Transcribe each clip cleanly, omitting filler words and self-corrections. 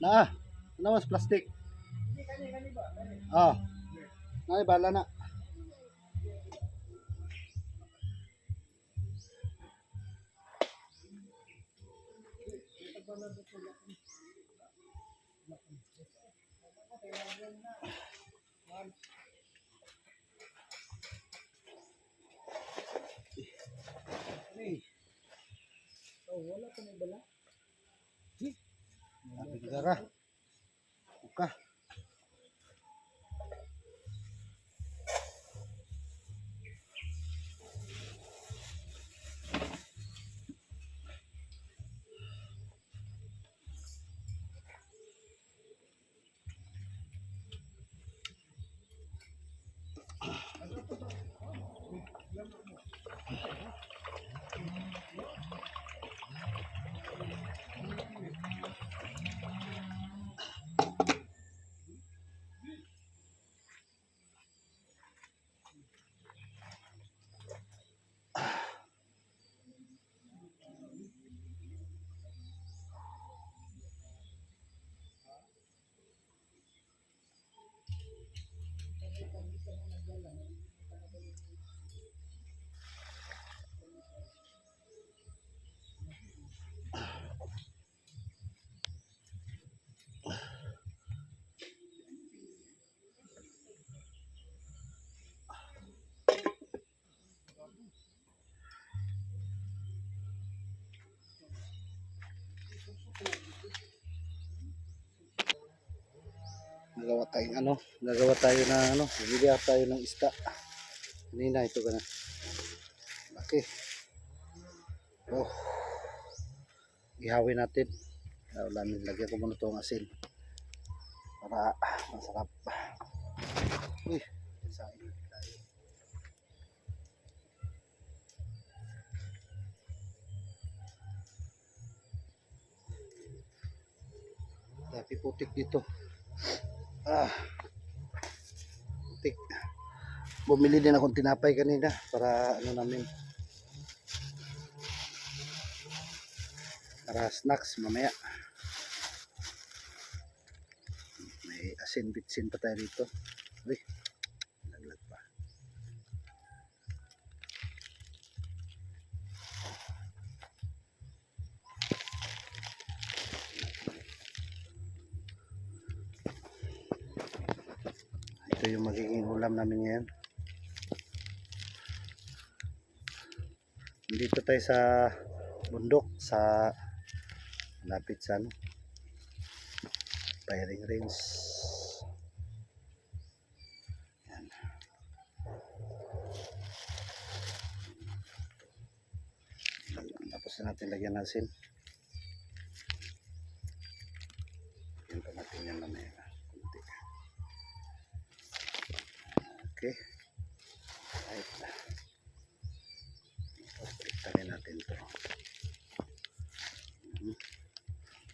Na, ano mas plastic? Ah, bala na. Wala pa may bala. Gara. Buka. Nagawa tayo ng bibili tayo ng isda. Kanina ito kana. Okay. Oh. Ihawin natin. Lagyan ko muna itong asin para masarap. Uy, sain tayo. Tapi putik dito. Putik. Bumili din akong tinapay kanina para para snacks mamaya. May asin bitsin pa tayo dito. Uy, laglag pa. Ito yung magiging ulam namin ngayon. Dito tayo sa bundok, sa lapit sa firing range. Yan. Tapos na natin lagyan ng asin. Yan pa natin yan mamaya. Okay. Right. Pagpalitan natin ito.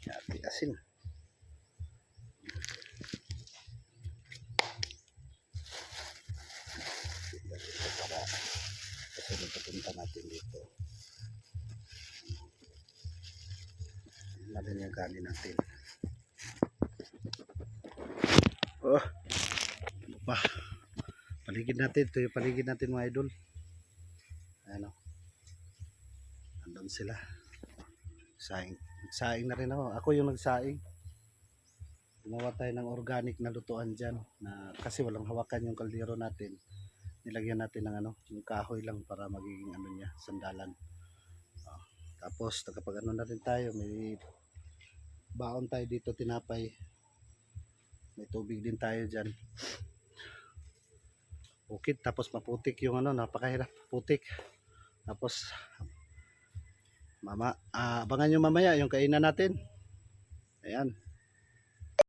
Yati asin. Para kasunod papunta natin dito. Natin yung kanin natin. Oh. Ano pa? Paligid natin. Ito yung paligid natin mga idol. Ano? Andun sila. Nagsaing na rin ako. Ako yung nagsaing. Gumawa tayo ng organic na lutuan dyan. Kasi walang hawakan yung kaldero natin. Nilagyan natin ng yung kahoy lang para magiging niya, sandalan. Tapos kapag na rin tayo, may baon tayo dito, tinapay. May tubig din tayo dyan. Bukid, tapos maputik yung napakahirap putik. Tapos abangan nyo mamaya yung kainan natin. Ayan.